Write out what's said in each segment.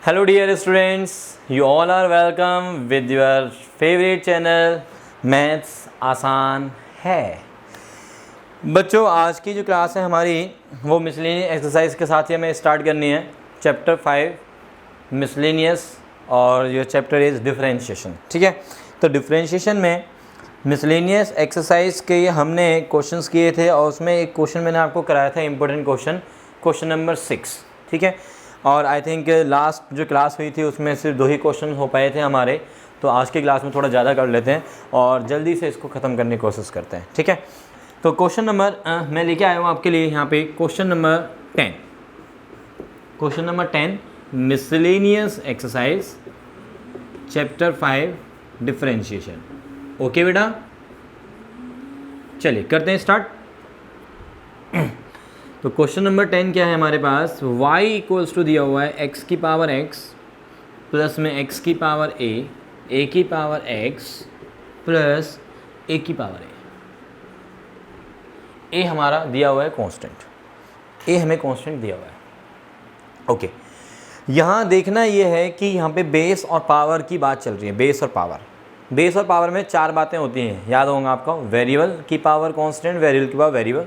Hello dear students, you all are welcome with your favorite channel maths आसान है। बच्चों आज की जो क्लास है हमारी वो मिसलेनियस एक्सरसाइज के साथ ही हमें स्टार्ट करनी है। चैप्टर 5 मिसलेनियस और ये चैप्टर इज़ डिफरेंशिएशन। ठीक है, तो डिफरेंशिएशन में मिसलेनियस एक्सरसाइज के हमने क्वेश्चंस किए थे और उसमें एक क्वेश्चन मैंने आपको कराया था इम्पोर्टेंट क्वेश्चन नंबर 6। ठीक है, और आई थिंक लास्ट जो क्लास हुई थी उसमें सिर्फ 2 ही क्वेश्चन हो पाए थे हमारे, तो आज की क्लास में थोड़ा ज़्यादा कर लेते हैं और जल्दी से इसको ख़त्म करने की कोशिश करते हैं। ठीक है, तो क्वेश्चन नंबर मैं लेके आया हूँ आपके लिए यहाँ पे question number 10 miscellaneous exercise chapter 5 differentiation. Okay बेटा, चलिए करते हैं स्टार्ट। तो क्वेश्चन नंबर 10 क्या है हमारे पास, y इक्वल्स टू दिया हुआ है x की पावर x प्लस में x की पावर a की पावर x प्लस a की पावर a हमारा दिया हुआ है कांस्टेंट, a हमें कांस्टेंट दिया हुआ है। ओके, यहाँ देखना ये है कि यहाँ पे बेस और पावर की बात चल रही है। बेस और पावर में 4 बातें होती हैं, याद होगा आपको। वेरिएबल की पावर कांस्टेंट, वेरिएबल की पावर वेरिएबल,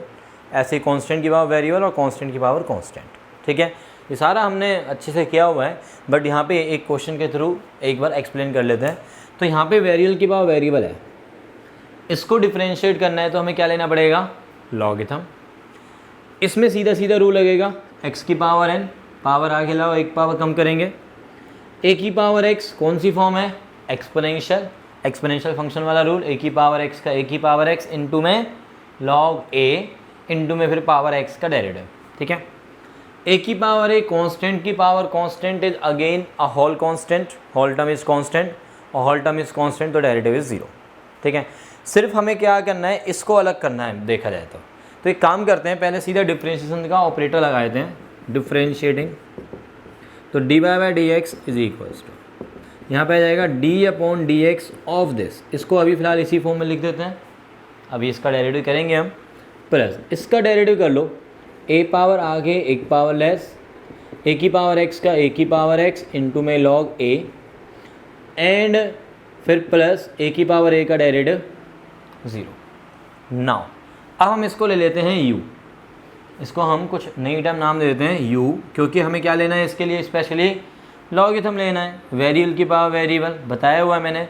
ऐसे कांस्टेंट की पावर वेरिएबल और कांस्टेंट की पावर कांस्टेंट। ठीक है, ये सारा हमने अच्छे से किया हुआ है, बट यहाँ पे एक क्वेश्चन के थ्रू एक बार एक्सप्लेन कर लेते हैं। तो यहाँ पे वेरिएबल की पावर वेरिएबल है, इसको डिफरेंशिएट करना है तो हमें क्या लेना पड़ेगा, लॉगरिथम। इसमें सीधा सीधा रूल लगेगा, x की पावर n, पावर आगे लाओ एक पावर कम करेंगे। a की पावर x कौन सी फॉर्म है, एक्सपोनेंशियल फंक्शन वाला रूल। a की पावर x का a की पावर x इंटू में लॉग a इंटू में फिर पावर x का डेरिवेटिव। ठीक है, a की पावर a कांस्टेंट की power constant is again a whole constant, whole term is constant और होल टर्म इज कांस्टेंट, तो डेरिवेटिव इज 0। ठीक है, सिर्फ हमें क्या करना है, इसको अलग करना है देखा जाए तो एक काम करते हैं, पहले सीधा डिफरेंशिएशन का ऑपरेटर लगा देते हैं, डिफरेंशिएटिंग। तो d by D x is equals to, यहाँ पे आ जाएगा d upon d x of this. इसको अभी फिलहाल इसी फॉर्म में लिख देते हैं, अभी इसका डेरिवेटिव करेंगे हम, प्लस इसका डेरिवेटिव कर लो, a पावर आगे एक पावर लेस, a की पावर x का a की पावर x इंटू में लॉग a एंड फिर प्लस a की पावर a का डेरिवेटिव 0। नाउ अब हम इसको ले लेते हैं u, इसको हम कुछ नई टर्म नाम दे देते हैं u, क्योंकि हमें क्या लेना है इसके लिए, स्पेशली लॉगरिथम लेना है। वेरिएबल की पावर वेरिएबल बताया हुआ है मैंने,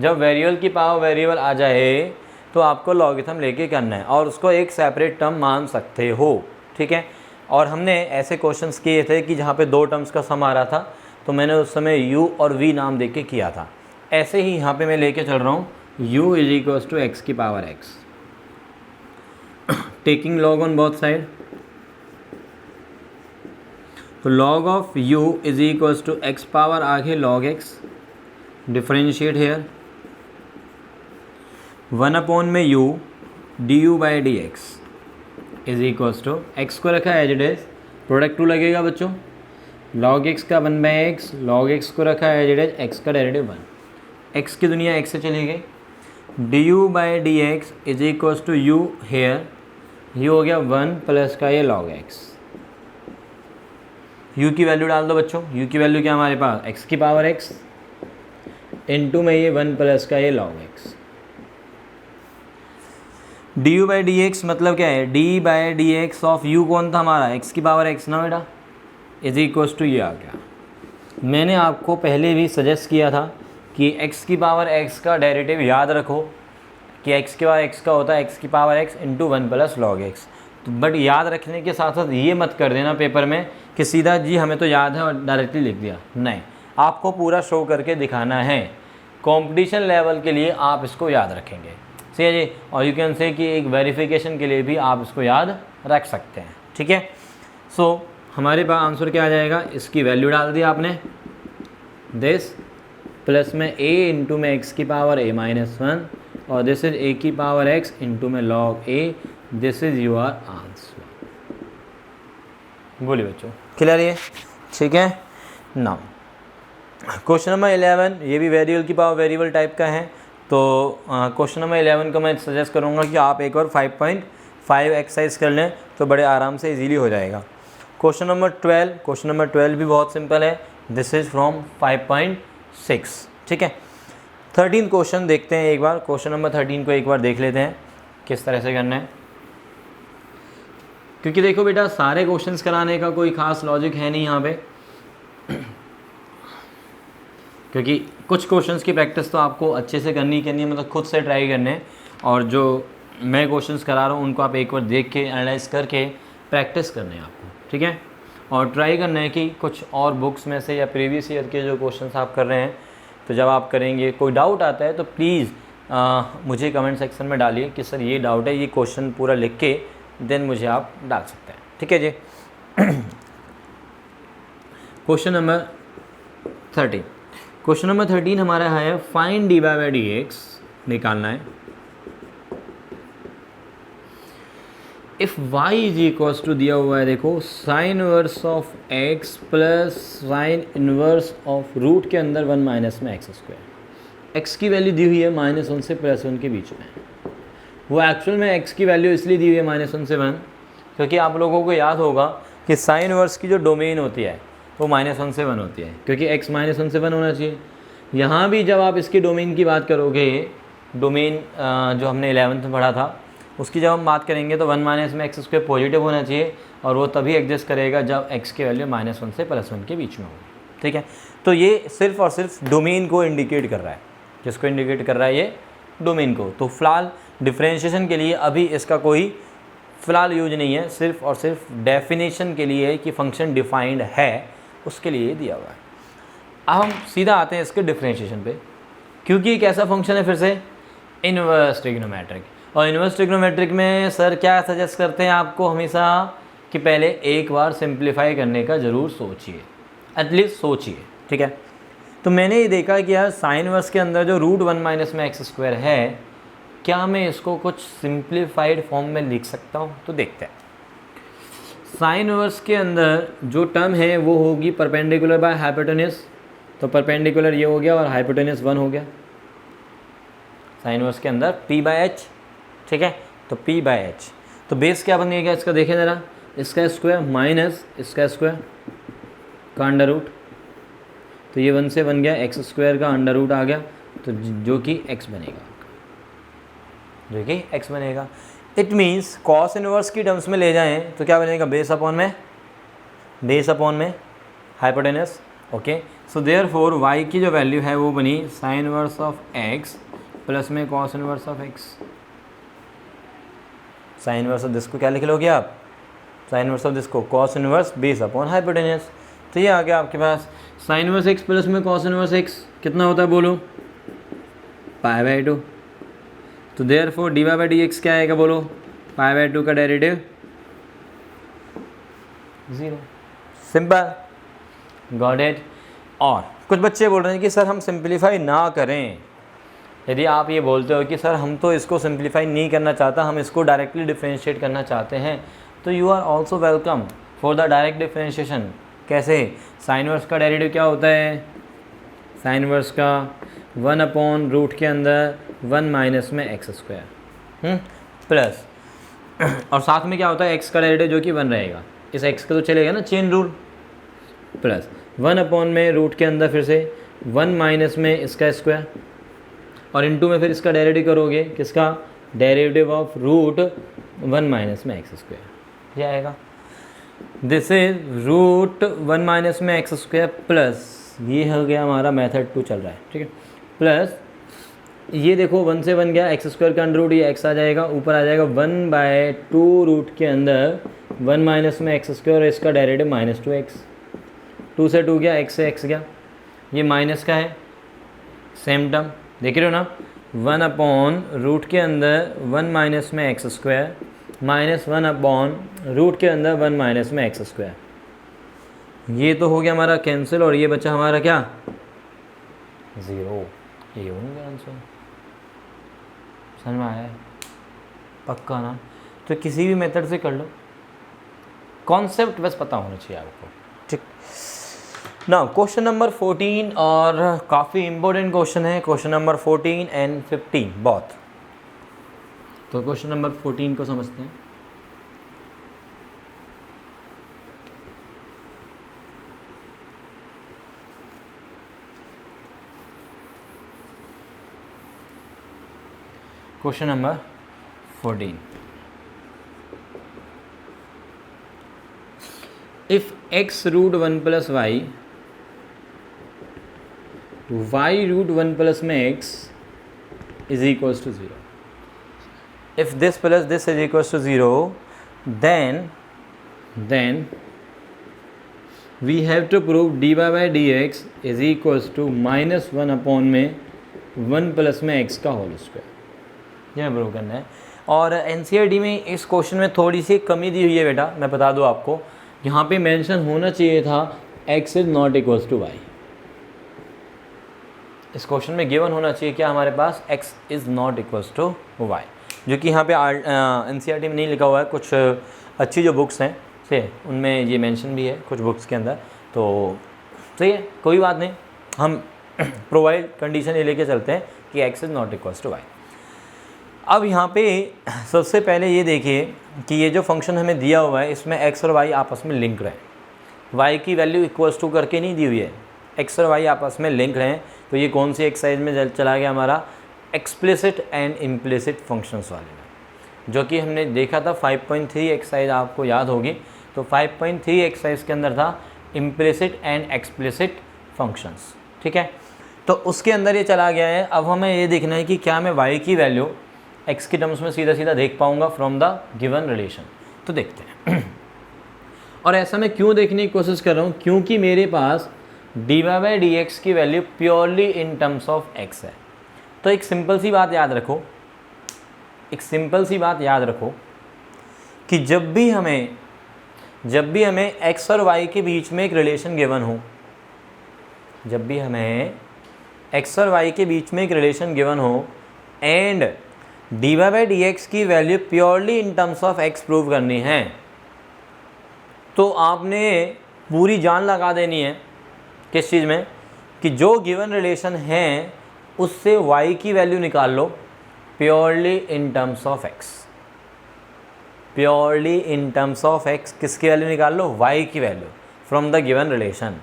जब वेरिएबल की पावर वेरिएबल आ जाए तो आपको लॉगरिथम लेके करना है और उसको एक सेपरेट टर्म मान सकते हो। ठीक है, और हमने ऐसे क्वेश्चंस किए थे कि जहाँ पे 2 टर्म्स का सम आ रहा था तो मैंने उस समय u और v नाम दे के किया था। ऐसे ही यहाँ पे मैं लेके चल रहा हूँ, u is equals to X की power x, taking log on both side. तो log of u is equals to X power आगे log x, differentiate here 1 upon में u D you by D x is equals to, X को रखा है as it is, product 2 लगेगा बच्चों, log x का 1 by x, log x को रखा है एज इट इज, एक्स का डेरिवेटिव 1, x की दुनिया x से चली गई, d you by D x is equals to u here, ये हो गया 1 प्लस का ये log x। u की वैल्यू डाल दो बच्चों, u की वैल्यू क्या हमारे पास, x की पावर x इंटू में ये 1 प्लस का ये log x। D you by D x मतलब क्या है, D by D x of you कौन था हमारा, एक्स की पावर एक्स ना बेटा, इज इक्वल्स टू ये आ गया। मैंने आपको पहले भी सजेस्ट किया था कि एक्स की पावर एक्स का डेरिवेटिव याद रखो कि एक्स की पावर एक्स का होता है एक्स की power x into 1 plus log x. तो बट याद रखने के साथ साथ ये मत कर देना पेपर में कि सीधा जी हमें तो याद है और डायरेक्टली लिख दिया, नहीं, आपको पूरा शो करके दिखाना है। कॉम्पिटिशन लेवल के लिए आप इसको याद रखेंगे, सही है जी, और यू कैन से कि एक वेरिफिकेशन के लिए भी आप इसको याद रख सकते हैं। ठीक है, सो हमारे पास आंसर क्या आ जाएगा, इसकी वैल्यू डाल दी आपने, दिस प्लस में a इंटू में x की पावर a माइनस 1 और दिस इज a की पावर x इंटू में log a, this is your answer. बोलिए बच्चों, क्लियर है? ठीक है, नाउ क्वेश्चन नंबर 11, ये भी वेरिएबल की पावर वेरिएबल टाइप का है। तो क्वेश्चन नंबर 11 को मैं सजेस्ट करूँगा कि आप एक और 5.5 एक्सरसाइज कर लें तो बड़े आराम से इजीली हो जाएगा। क्वेश्चन नंबर 12 भी बहुत सिंपल है। This is from 5.6। ठीक है, 13 क्वेश्चन देखते हैं एक बार। क्वेश्चन नंबर 13 को एक बार देख लेते हैं किस तरह से करना है, क्योंकि देखो बेटा सारे क्वेश्चंस कराने का कोई खास लॉजिक है नहीं यहाँ पे, क्योंकि कुछ क्वेश्चंस की प्रैक्टिस तो आपको अच्छे से करनी है, मतलब खुद से ट्राई करने हैं, और जो मैं क्वेश्चंस करा रहा हूँ उनको आप एक बार देख के एनालाइज करके प्रैक्टिस करने हैं आपको। ठीक है, और ट्राई करना है कि कुछ और बुक्स में से या प्रीवियस ईयर के जो क्वेश्चंस आप कर रहे हैं, तो जब आप करेंगे कोई डाउट आता है तो प्लीज़ मुझे कमेंट सेक्शन में डालिए कि सर ये डाउट है, ये क्वेश्चन पूरा लिख के देन मुझे आप डाल सकते हैं। ठीक है जी। क्वेश्चन नंबर 13, क्वेश्चन नंबर 13 हमारा है फाइंड dy बाई dx निकालना है। If y is equals to दिया हुआ है, देखो sine inverse of x plus sine inverse of root के अंदर 1 माइनस में एक्स स्क्वायर। x की वैल्यू दी हुई है -1 से +1 के बीच में। वो एक्चुअल में x की वैल्यू इसलिए दी हुई है -1 से 1, क्योंकि आप लोगों को याद होगा कि साइन इनवर्स की जो डोमेन होती है वो -1 से 1 होती है, क्योंकि x -1 से 1 होना चाहिए। यहाँ भी जब आप इसकी डोमेन की बात करोगे, डोमेन जो हमने 11th में पढ़ा था उसकी जब हम बात करेंगे तो 1 माइनस में एक्स स्क्वायर पॉजिटिव होना चाहिए, और वो तभी एग्जिस्ट करेगा जब x की वैल्यू -1 से +1 के बीच में होगी। ठीक है, तो ये सिर्फ और सिर्फ डोमेन को इंडिकेट कर रहा है। किसको इंडिकेट कर रहा है? ये डोमेन को। तो फिलहाल डिफ्रेंशिएशन के लिए अभी इसका कोई फ़िलहाल यूज नहीं है, सिर्फ और सिर्फ डेफिनेशन के लिए कि फंक्शन डिफाइंड है उसके लिए दिया हुआ है। अब हम सीधा आते हैं इसके डिफ्रेंशिएशन पे, क्योंकि एक ऐसा फंक्शन है फिर से इनवर्स ट्रिग्नोमेट्रिक, और इनवर्स ट्रिग्नोमेट्रिक में सर क्या सजेस्ट करते हैं आपको हमेशा कि पहले एक बार सिंप्लीफाई करने का ज़रूर सोचिए, एटलीस्ट सोचिए। ठीक है, तो मैंने ये देखा कि यार साइन इनवर्स के अंदर जो √1 माइनस में एक्स स्क्वायर है, क्या मैं इसको कुछ सिंप्लीफाइड फॉर्म में लिख सकता हूँ? तो देखते हैं। साइन इनवर्स के अंदर जो टर्म है वो होगी परपेंडिकुलर बाय हाइपोटेन्यूस, तो परपेंडिकुलर ये हो गया और हाइपोटेन्यूस 1 हो गया साइन इनवर्स के अंदर p/h। ठीक है, तो p/h, तो बेस क्या बनेगा इसका देखें ज़रा, इसका स्क्वायर माइनस इसका स्क्वायर का अंडर रूट, तो ये 1 से बन गया एक्स स्क्वायर का अंडर रूट आ गया, तो जो कि x बनेगा, जो कि x बनेगा। इट मीन्स कॉस इनवर्स की टर्म्स में ले जाएं तो क्या बनेगा? बेस अपॉन में hypotenuse. Okay, so therefore y की जो वैल्यू है वो बनी sine inverse of x plus में cos inverse of x। Sine inverse of this को क्या लिख लोगे आप? साइन इनवर्स ऑफ दिस को cos inverse base upon hypotenuse. तो ये आ गया आपके पास साइन इनवर्स x प्लस में कॉस इनवर्स x कितना होता है बोलो? π/2। तो देयरफॉर dy बाई dx क्या आएगा बोलो? π/2 का डेरिवेटिव 0। Simple, got it. और कुछ बच्चे बोल रहे हैं कि सर हम सिंप्लीफाई ना करें। यदि आप ये बोलते हो कि सर हम तो इसको सिंप्लीफाई नहीं करना चाहता, हम इसको डायरेक्टली डिफ्रेंशिएट करना चाहते हैं, तो you are also welcome for the direct differentiation. कैसे? साइन इनवर्स का डेरिवेटिव क्या होता है? साइन इनवर्स का 1 अपॉन रूट के अंदर 1 माइनस में एक्स स्क्वायर प्लस, और साथ में क्या होता है? x का डेरिवेटिव जो कि 1 रहेगा, इस x का तो चलेगा ना चेन रूल, प्लस 1 अपॉन में रूट के अंदर फिर से 1 माइनस में इसका स्क्वायर, और इनटू में फिर इसका डेरिवेटिव करोगे, किसका? डेरिवेटिव ऑफ √1 माइनस में एक्स स्क्वायर, ये आएगा। दिस इज √1 माइनस में एक्स स्क्वायर प्लस, ये हो गया हमारा मेथड 2 चल रहा है। ठीक है, प्लस ये देखो 1 से 1 गया, एक्स स्क्वायर का अंडर रूट, ये x आ जाएगा, ऊपर आ जाएगा 1/2 रूट के अंदर 1 माइनस में एक्स स्क्वायर, और इसका डेरिवेटिव -2x। 2 से 2 गया, x से x गया, ये माइनस का है, सेम टर्म देख रहे हो ना। 1 अपॉन रूट के अंदर 1 माइनस में x square minus 1 upon root के अंदर 1 माइनस में एक्स स्क्वायर, ये तो हो गया हमारा कैंसिल, और ये बचा हमारा क्या? 0। ये हो गया आंसर। समझ में आया है? पक्का ना? तो किसी भी मेथड से कर लो, कॉन्सेप्ट बस पता होना चाहिए आपको। ठीक, ना क्वेश्चन नंबर 14, और काफ़ी इंपॉर्टेंट क्वेश्चन है क्वेश्चन नंबर 14 एंड 15 बहुत। तो क्वेश्चन नंबर 14 को समझते हैं। Question number 14. If x root 1 plus y root 1 plus x is equals to 0. If this plus this is equals to 0, then we have to prove dy by dx is equals to minus 1 upon में 1 plus में x का whole square, यह prove करना है. और NCERT में इस question में थोड़ी सी कमी दी हुई है बेटा, मैं बता दूं आपको. यहाँ पे मेंशन होना चाहिए था x is not equals to y. इस क्वेश्चन में गिवन होना चाहिए क्या हमारे पास x is not equals to y, जो कि यहाँ पे एनसीईआरटी में नहीं लिखा हुआ है. कुछ अच्छी जो बुक्स हैं से उनमें ये मेंशन भी है, कुछ बुक्स के अंदर. तो सही है, कोई बात नहीं, हम प्रोवाइड कंडीशन ये लेके चलते हैं कि x is not equals to y. अब यहाँ पे सबसे पहले ये देखिए कि ये जो फंक्शन हमें दिया हुआ है इसमें x और y आपस में लिंक रहें. y की वैल्यू इक्वल्स टू करके नहीं दी हुई है, x और y आपस में लिंक रहें. तो ये कौन सी एक्सरसाइज में चला गया हमारा, एक्सप्लिसिट एंड इम्प्लिसिट फंक्शंस वाले में, जो कि हमने देखा था 5.3 एक्सरसाइज, आपको याद होगी. तो 5.3 एक्सरसाइज के अंदर था इम्प्लिसिट एंड एक्सप्लिसिट फंक्शंस. ठीक है, तो उसके अंदर ये चला गया है. अब हमें ये देखना है कि क्या मैं y की वैल्यू x की टर्म्स में सीधा सीधा देख पाऊंगा फ्रॉम द गिवन रिलेशन. तो देखते हैं. और ऐसा मैं क्यों देखने की कोशिश कर रहा हूँ, क्योंकि मेरे पास dy बाई डी एक्स की value purely in terms of x है. तो एक सिंपल सी बात याद रखो, कि जब भी हमें x और y के बीच में एक रिलेशन गिवन हो, and dy by D X की value purely in terms of x prove करनी है, तो आपने पूरी जान लगा देनी है किस चीज़ में, कि जो गिवन रिलेशन है उससे y की वैल्यू निकाल लो purely in terms of x. किसकी वैल्यू निकाल लो, y की value from the given relation.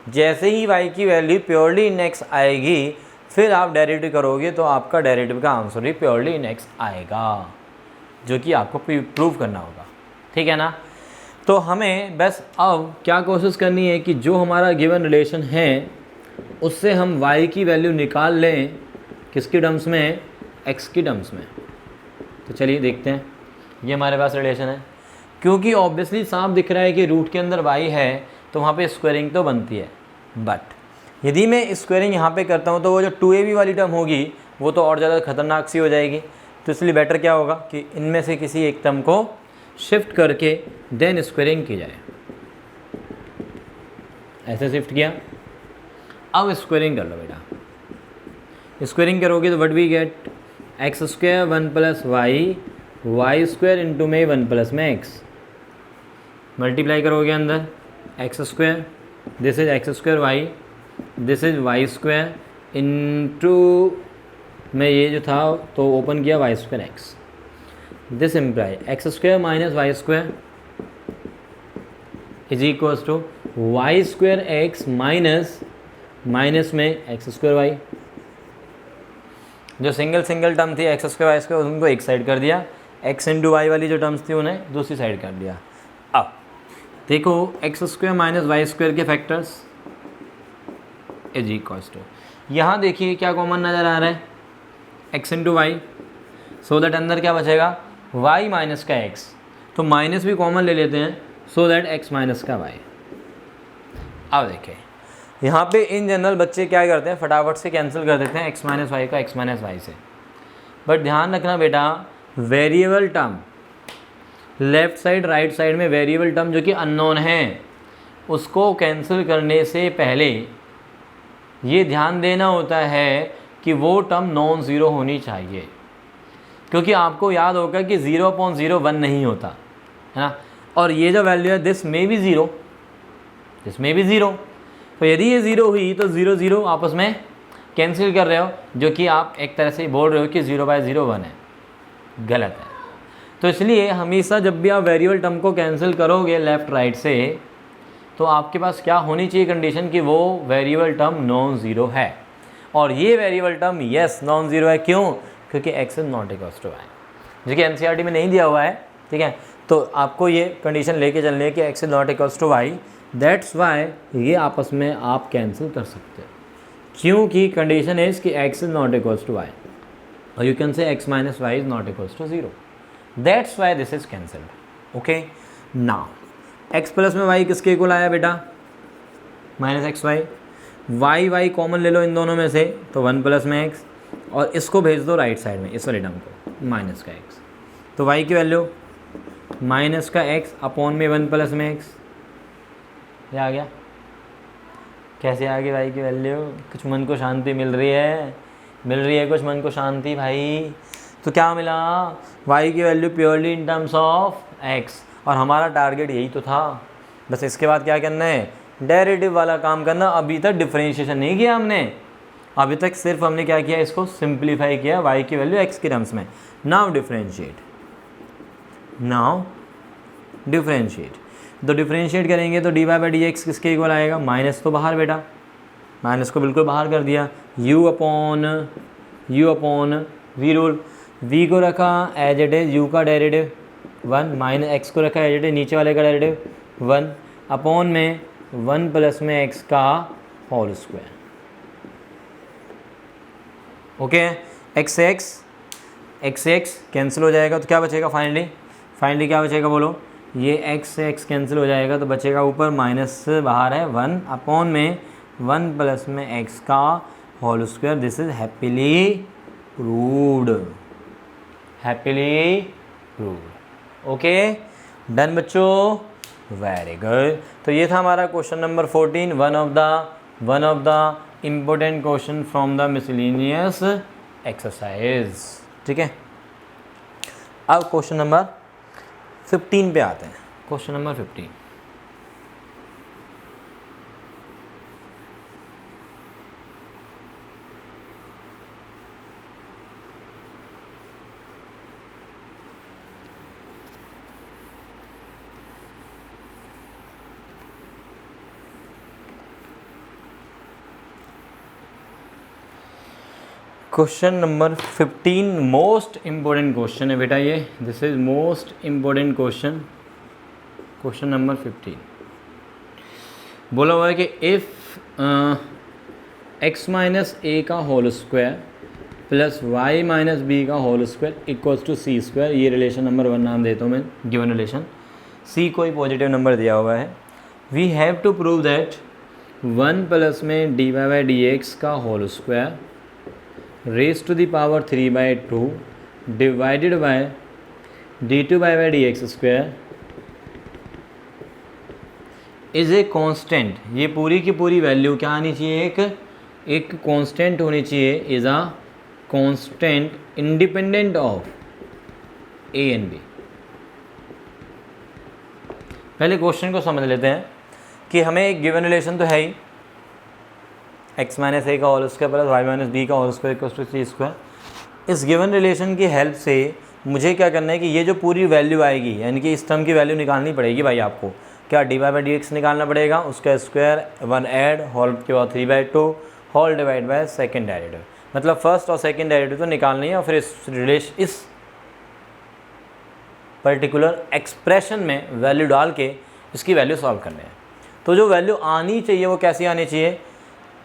जैसे ही y की वैल्यू प्योरली इन x आएगी, फिर आप डेरिवेटिव करोगे तो आपका डेरिवेटिव का आंसर भी प्योरली इन x आएगा, जो कि आपको प्रूव करना होगा. ठीक है ना. तो हमें बस अब क्या कोशिश करनी है कि जो हमारा गिवन रिलेशन है उससे हम y की वैल्यू निकाल लें, किसकी टर्म्स में, x की टर्म्स में. तो चलिए देखते हैं. ये हमारे पास रिलेशन है, क्योंकि ऑब्वियसली साफ दिख रहा है कि रूट के अंदर y है तो वहाँ पे स्क्वायरिंग तो बनती है. बट यदि मैं स्क्वायरिंग यहाँ पे करता हूँ तो वो जो 2ab वाली टर्म होगी वो तो और ज़्यादा खतरनाक सी हो जाएगी. तो इसलिए बेटर क्या होगा कि इनमें से किसी एक टर्म को शिफ्ट करके देन स्क्वायरिंग की जाए. ऐसे शिफ्ट किया. अब स्क्वायरिंग कर लो बेटा. स्क्वायरिंग करोगे तो what we get, x square 1 plus y square into में 1 प्लस में x. मल्टीप्लाई करोगे अंदर x square, this is x square y, this is y square into में ये जो था तो ओपन किया y square x. This imply x square minus y square is equals to y square x minus में x square y. जो single term थी x square y square उनको एक साइड कर दिया, एक्स इंटू वाई वाली जो टर्म्स थी उन्हें दूसरी साइड कर दिया. अब देखो x square minus y square के फैक्टर्स इज इक्वल्स टू, यहाँ देखिए क्या कॉमन नज़र आ रहा है, x into y. So that अंदर क्या बचेगा, y माइनस का x. तो माइनस भी कॉमन ले लेते हैं, सो दैट x माइनस का y. अब देखें यहाँ पे इन जनरल बच्चे क्या करते हैं, फटाफट से कैंसिल कर देते हैं x माइनस वाई का x माइनस वाई से. बट ध्यान रखना बेटा, variable term left side right side में वेरिएबल टर्म जो कि अननोन है उसको कैंसिल करने से पहले ये ध्यान देना होता है कि वो टर्म नॉन ज़ीरो होनी चाहिए, क्योंकि आपको याद होगा कि 0/0 1 नहीं होता है ना. और ये जो वैल्यू है दिस में भी ज़ीरो, तो यदि ये ज़ीरो हुई तो 0 0 आपस में कैंसिल कर रहे हो, जो कि आप एक तरह से बोल रहे हो कि 0/0 1 है. गलत है. तो इसलिए हमेशा जब भी आप वेरिएबल टर्म को कैंसिल करोगे लेफ़्ट राइट से, तो आपके पास क्या होनी चाहिए कंडीशन कि वो वेरिएबल टर्म नॉन ज़ीरो है. और ये variable term yes non zero है. क्यों, क्योंकि x is not equals to y, जो कि NCERT में नहीं दिया हुआ है, ठीक है। तो आपको ये कंडीशन लेके चलनी है कि x is not equals to y, that's why ये आपस में आप कैंसिल कर सकते हो, क्योंकि कंडीशन इज कि x is not equals to y, और you can say x minus y is not equals to 0, that's why this is cancelled. Okay, now x plus में y किसके इक्वल आया बेटा, minus x y, y common ले लो इन दोनों में से, तो 1 प्लस में x, और इसको भेज दो राइट साइड में, इस वाले टर्म को, माइनस का x, तो y की वैल्यू माइनस का x अपॉन में 1 प्लस में x, ये आ गया। कैसे आ गई y की वैल्यू, कुछ मन को शांति मिल रही है कुछ मन को शांति भाई। तो क्या मिला, y की value purely in terms of x, और हमारा टारगेट यही तो था। बस इसके बाद क्या करना है, डेरिवेटिव वाला काम करना। अभी तक डिफरेंशिएशन नहीं किया हमने, अभी तक सिर्फ हमने क्या किया, इसको सिंप्लीफाई किया y की वैल्यू x के टर्म्स में। नाउ डिफरेंशिएट, तो डिफरेंशिएट करेंगे तो dy बाई डी एक्स किसके इक्वल आएगा, माइनस तो बाहर बेटा, माइनस को बिल्कुल बाहर कर दिया, u upon v rule, v को रखा एज इट इज, u का डेरिवेटिव 1, माइनस x को रखा एज इट इज, नीचे वाले का डेरिवेटिव 1, अपॉन में 1 प्लस में x का whole square. Okay, x cancel हो जाएगा तो क्या बचेगा, फाइनली क्या बचेगा बोलो, ये x से x कैंसिल हो जाएगा तो बचेगा ऊपर माइनस बाहर है 1, अपॉन में 1 प्लस में x का whole square. This is happily proved, okay done बच्चों, वेरी गुड। तो ये था हमारा question number 14, one of the important question from the miscellaneous exercise, ठीक है। अब क्वेश्चन नंबर 15 पे आते हैं, question number 15। Question number 15 most important question है बेटा ये, this is most important question number 15। बोला हुआ है कि इफ़ x माइनस ए का whole square plus y minus B का whole square equals to C square, ये रिलेशन नंबर 1 नाम देता हूँ मैं, गिवन रिलेशन। c कोई पॉजिटिव नंबर दिया हुआ है। We have to prove that 1 plus में dy बाई डी एक्स का whole square raise to the power 3/2 divided by d2 by D x square is a constant. ये पूरी की पूरी वैल्यू क्या आनी चाहिए, एक कॉन्स्टेंट होनी चाहिए, is a constant independent of A and B. पहले क्वेश्चन को समझ लेते हैं कि हमें एक गिवन रिलेशन तो है ही, x माइनस ए का whole square plus Y minus B का whole square equals to C square. इस गिवन रिलेशन की हेल्प से मुझे क्या करना है कि ये जो पूरी वैल्यू आएगी, यानी कि इस टर्म की वैल्यू निकालनी पड़ेगी भाई आपको। क्या d y by D x निकालना पड़ेगा, उसका स्क्वायर 1 ऐड होल के बाद 3/2 whole divide by second derivative, मतलब फर्स्ट और सेकेंड डेरिवेटिव तो निकालनी है, और फिर इस पर्टिकुलर एक्सप्रेशन में वैल्यू डाल के इसकी वैल्यू सॉल्व करनी है। तो जो वैल्यू आनी चाहिए वो कैसी आनी चाहिए,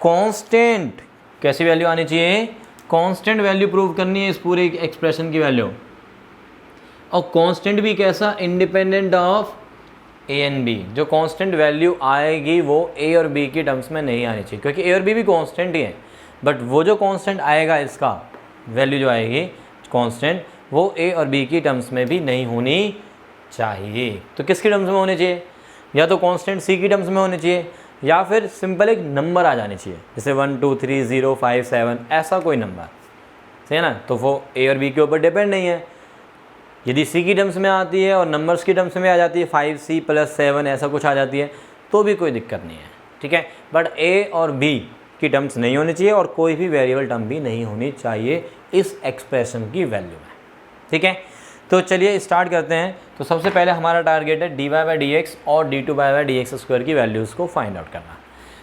कांस्टेंट। कैसी वैल्यू आनी चाहिए, कांस्टेंट वैल्यू प्रूव करनी है इस पूरे एक्सप्रेशन की वैल्यू, और कांस्टेंट भी कैसा, independent of A and B. जो कांस्टेंट वैल्यू आएगी वो ए और बी की टर्म्स में नहीं आनी चाहिए, क्योंकि ए और बी भी कांस्टेंट ही है, बट वो जो कांस्टेंट आएगा, इसका वैल्यू जो आएगी कांस्टेंट, वो ए और बी की टर्म्स में भी नहीं होनी चाहिए। तो किसकी टर्म्स में होनी चाहिए, या तो कांस्टेंट सी की टर्म्स में होनी चाहिए, या फिर सिंपल एक नंबर आ जानी चाहिए, जैसे 1 2 3 0 5 7 ऐसा कोई नंबर, सही है ना। तो वो ए और बी के ऊपर डिपेंड नहीं है। यदि सी की टर्म्स में आती है और नंबर्स की टर्म्स में आ जाती है 5c + 7 ऐसा कुछ आ जाती है, तो भी कोई दिक्कत नहीं है, ठीक है। बट ए और बी की टर्म्स नहीं होनी चाहिए, और कोई भी वेरिएबल टर्म भी नहीं होनी चाहिए इस एक्सप्रेशन की वैल्यू में, ठीक है। तो चलिए स्टार्ट करते हैं। तो सबसे पहले हमारा टारगेट है dy बाई डी एक्स और d2 by D x square की वैल्यूज़ को फाइंड आउट करना।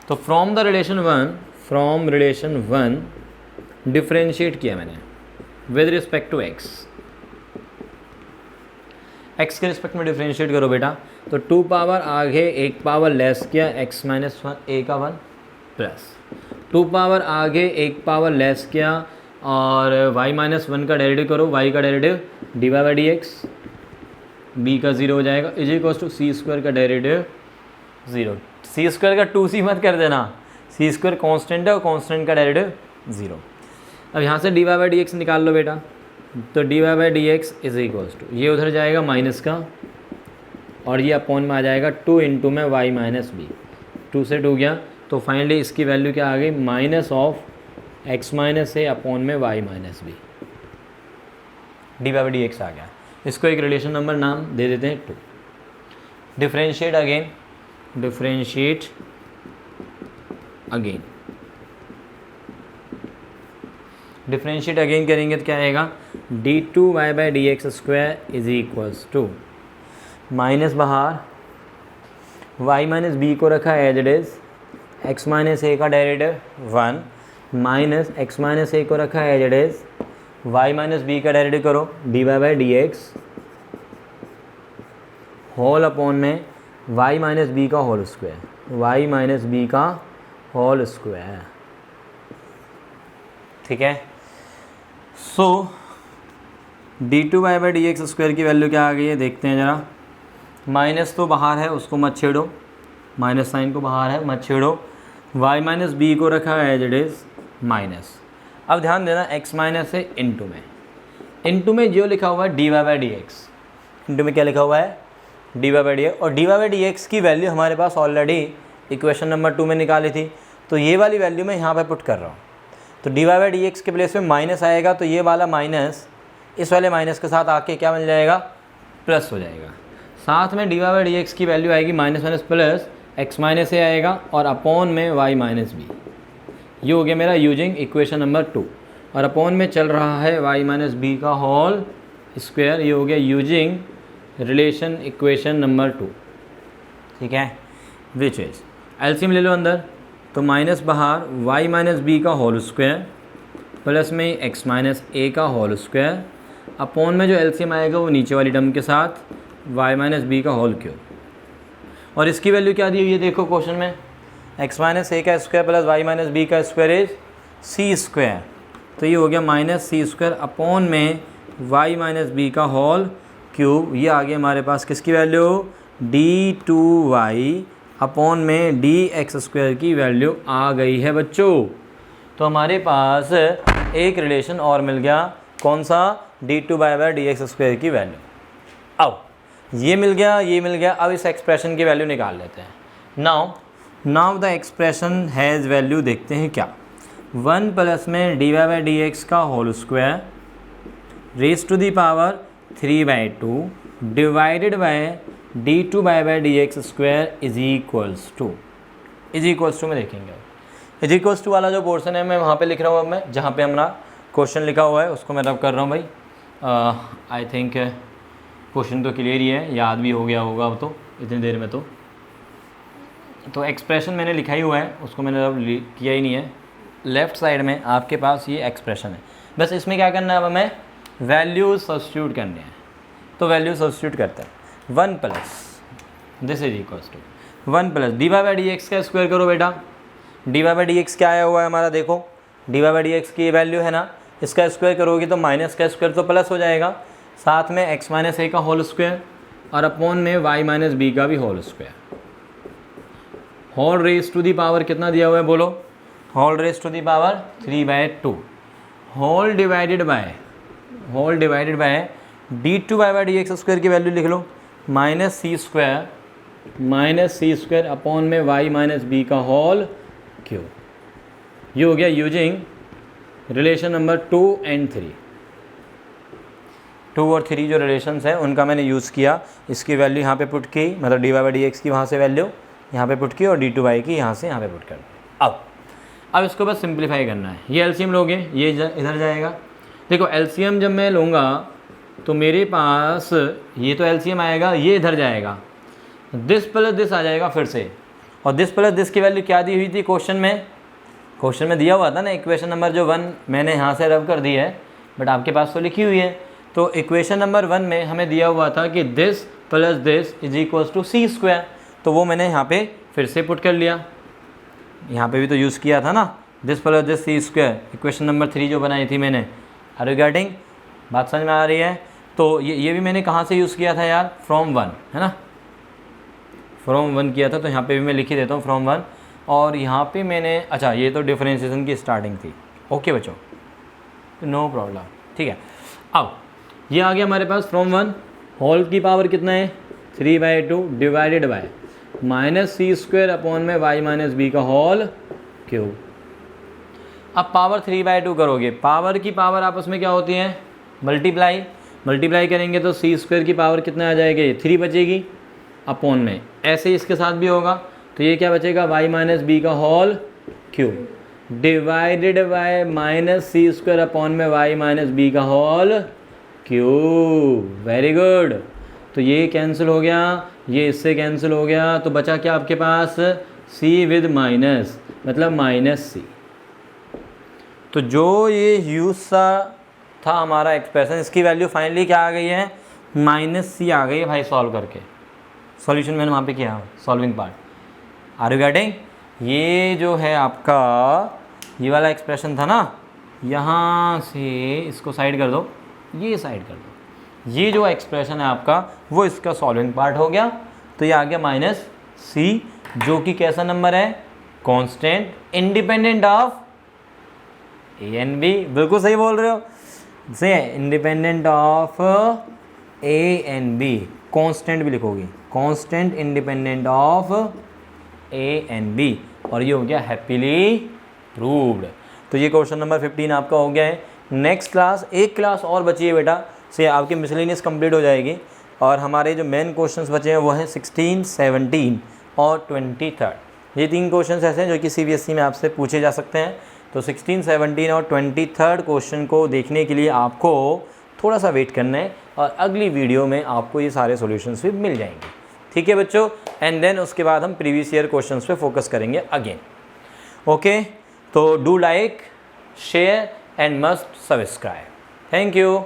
तो फ्रॉम रिलेशन वन डिफरेंशिएट किया मैंने, with respect to x, x के रिस्पेक्ट में डिफ्रेंशिएट करो बेटा, तो 2 पावर आगे 1 पावर लेस किया x माइनस 1 a का 1 प्लस 2 पावर आगे 1 पावर लेस किया और y माइनस 1 का डेरिवेटिव करो, y का derivative dy by D x, b का 0 हो जाएगा is equal to C square का डेरिवेटिव 0, सी स्क्वायर का 2c मत कर देना, सी स्क्वायर कॉन्स्टेंट है और कॉन्स्टेंट का डेरिवेटिव 0। अब यहाँ से dy बाई डी एक्स निकाल लो बेटा, तो dy by D x is equals to ये उधर जाएगा माइनस का और ये अपॉन में आ जाएगा 2 इंटू में y माइनस बी, 2 से 2 गया तो फाइनली इसकी वैल्यू क्या आ गई minus of x minus A upon में y minus B, dy by D X आ गया। इसको एक रिलेशन नंबर नाम दे देते हैं 2। Differentiate again, differentiate again, differentiate again करेंगे तो क्या आएगा d2y by D x square is equals to minus बाहर y माइनस बी को रखा as it is, x minus ए का derivative 1 minus x minus A को रखा as it is, y minus B का डेरिवेटिव करो dy by D X whole upon में y minus B का whole square, y minus B का whole square, ठीक है। सो d2y by D x square की वैल्यू क्या आ गई है देखते हैं ज़रा, माइनस तो बाहर है उसको मत छेड़ो, माइनस साइन को बाहर है मत छेड़ो, y माइनस बी को रखा है एज इट इज़ माइनस। अब ध्यान देना x माइनस है इंटू में, इंटू में जो लिखा हुआ है dy by D x, into में क्या लिखा हुआ है dy बाई डी एक्स, और dy बाई डी एक्स की वैल्यू हमारे पास ऑलरेडी इक्वेशन नंबर 2 में निकाली थी, तो ये वाली वैल्यू मैं यहाँ पे पुट कर रहा हूँ। तो dy बाई डी एक्स के प्लेस में माइनस आएगा तो ये वाला माइनस इस वाले माइनस के साथ आके क्या बन जाएगा प्लस हो जाएगा, साथ में dy बाई डी एक्स की वैल्यू आएगी minus minus plus x minus A आएगा और अपॉन में y माइनस बी, ये हो गया मेरा यूजिंग इक्वेशन नंबर 2, और अपॉन में चल रहा है y माइनस बी का होल स्क्वायर, ये हो गया यूजिंग रिलेशन इक्वेशन नंबर 2, ठीक है। विच इज एलसीएम ले लो अंदर, तो माइनस बाहर y माइनस बी का होल स्क्वायर प्लस में x माइनस ए का होल स्क्वायर, अपॉन में जो एलसीएम आएगा वो नीचे वाली टर्म के साथ y माइनस बी का होल क्यूब, और इसकी वैल्यू क्या दी हुई है देखो क्वेश्चन में, x माइनस ए का square plus y minus B का स्क्वायर इज सी स्क्वायर, तो ये हो गया माइनस सी स्क्वायर अपॉन में y माइनस बी का होल क्यूब, ये आ गया हमारे पास किसकी वैल्यू d2y अपॉन में डी एक्स स्क्वायर की वैल्यू आ गई है बच्चों। तो हमारे पास एक रिलेशन और मिल गया, कौन सा d2y by D x square की वैल्यू। अब ये मिल गया, ये मिल गया, अब इस एक्सप्रेशन की वैल्यू निकाल लेते हैं। Now the expression has value देखते हैं क्या, 1 प्लस में dy बाई डी एक्स का whole square raise to the power 3/2 divided by d2 by D x square is equals to में देखेंगे, इज इक्वल्स टू वाला जो पोर्शन है मैं वहाँ पे लिख रहा हूँ, अब मैं जहाँ पे हमारा क्वेश्चन लिखा हुआ है उसको मैं रब कर रहा हूँ भाई। आई थिंक क्वेश्चन तो क्लियर ही है, याद भी हो गया होगा अब तो इतनी देर में। तो एक्सप्रेशन मैंने लिखा ही हुआ है, उसको मैंने रब किया ही नहीं है। लेफ़्ट साइड में आपके पास ये एक्सप्रेशन है, बस इसमें क्या करना है अब हमें वैल्यूज सब्स्टिट्यूट करने हैं। तो वैल्यू सब्स्टिट्यूट करते हैं, 1 plus this is equals to 1 plus d by D x का स्क्वायर करो बेटा। डी बाई डी एक्स क्या आया हुआ है हमारा, देखो डी बाई डी एक्स की वैल्यू है ना, इसका स्क्वायर करोगे तो माइनस का स्क्वायर तो प्लस हो जाएगा, साथ में एक्स माइनस ए का होल स्क्वायर और अपॉन में वाई माइनस बी का भी whole square. Whole raise to the power कितना दिया हुआ है बोलो, whole raise to the power 3/2 whole divided by d2 by D x square की वैल्यू लिख लो माइनस सी स्क्वायर अपॉन में y माइनस बी का होल क्यूब। ये हो गया यूजिंग रिलेशन नंबर 2 एंड 3। 2 और 3 जो रिलेशंस हैं उनका मैंने यूज़ किया, इसकी वैल्यू यहाँ पे पुट की, मतलब डी बाई डी एक्स की वहाँ से वैल्यू यहाँ पे पुट की और d2y की यहाँ से यहाँ पे पुट कर दी। अब इसको बस सिंप्लीफाई करना है। ये एलसीएम लोगे, ये इधर जाएगा। देखो एलसीएम जब मैं लूँगा तो मेरे पास ये तो एलसीएम आएगा, ये इधर जाएगा, दिस प्लस दिस आ जाएगा फिर से, और दिस प्लस दिस की वैल्यू क्या दी हुई थी क्वेश्चन में दिया हुआ था ना, इक्वेशन नंबर जो 1 मैंने यहाँ से रब कर दी है, बट आपके पास तो लिखी हुई है। तो इक्वेशन नंबर 1 में हमें दिया हुआ था कि this plus this is equals to C square, तो वो मैंने यहाँ पे फिर से पुट कर लिया, यहाँ पे भी तो यूज़ किया था ना, this plus this c square, equation number 3 जो बनाई थी मैंने। Are you getting? बात समझ में आ रही है? तो ये भी मैंने कहाँ से यूज़ किया था यार, फ्रॉम 1, है ना, फ्रॉम 1 किया था, तो यहाँ पे भी मैं लिख ही देता हूँ फ्रॉम 1। और यहाँ पे मैंने, अच्छा ये तो डिफरेंशिएशन की स्टार्टिंग थी। ओके बच्चों, नो प्रॉब्लम, ठीक है। अब ये आ गया हमारे पास फ्रॉम 1, होल की पावर कितना है 3/2 divided by minus c square upon में वाई माइनस बी का होल क्यूब। अब पावर 3/2 करोगे, पावर की पावर आपस में क्या होती है, मल्टीप्लाई करेंगे तो सी स्क्वायर की पावर कितना आ जाएगा, ये 3 बचेगी अपॉन में, ऐसे ही इसके साथ भी होगा, तो ये क्या बचेगा वाई माइनस बी का whole cube divided by minus c square upon में वाई माइनस बी का होल क्यूब। Very good. तो ये कैंसिल हो गया, ये इससे कैंसिल हो गया, तो बचा क्या आपके पास, c विद माइनस, मतलब माइनस सी। तो जो ये यूज सा था हमारा एक्सप्रेशन, इसकी वैल्यू फाइनली क्या आ गई है, -c आ गई है भाई, सॉल्व करके। सॉल्यूशन मैंने वहाँ पे किया, solving part. Are you getting? ये जो है आपका ये वाला एक्सप्रेशन था ना, यहाँ से इसको साइड कर दो, ये साइड कर दो, ये जो एक्सप्रेशन है आपका वो इसका सॉल्विंग पार्ट हो गया। तो ये आ गया -c, जो कि कैसा नंबर है, constant, independent of a and b। बिल्कुल सही बोल रहे हो, से independent of a and b, constant भी लिखोगे, constant independent of a and b, और ये हो गया हैप्पीली प्रूव्ड। तो ये क्वेश्चन नंबर 15 आपका हो गया है। नेक्स्ट क्लास, एक क्लास और बची है बेटा, से आपकी मिसलेनियस कंप्लीट हो जाएगी, और हमारे जो मेन क्वेश्चंस बचे हैं वो हैं 16, 17 और 23। ये 3 क्वेश्चंस ऐसे हैं जो कि CBSE में आपसे पूछे जा सकते हैं। तो 16, 17 और 23 क्वेश्चन को देखने के लिए आपको थोड़ा सा वेट करना है, और अगली वीडियो में आपको ये सारे सॉल्यूशंस भी मिल जाएंगे, ठीक है बच्चों। एंड देन उसके बाद हम प्रीवियस ईयर क्वेश्चंस पे फोकस करेंगे अगेन। ओके, तो do like, share and must subscribe. Thank you.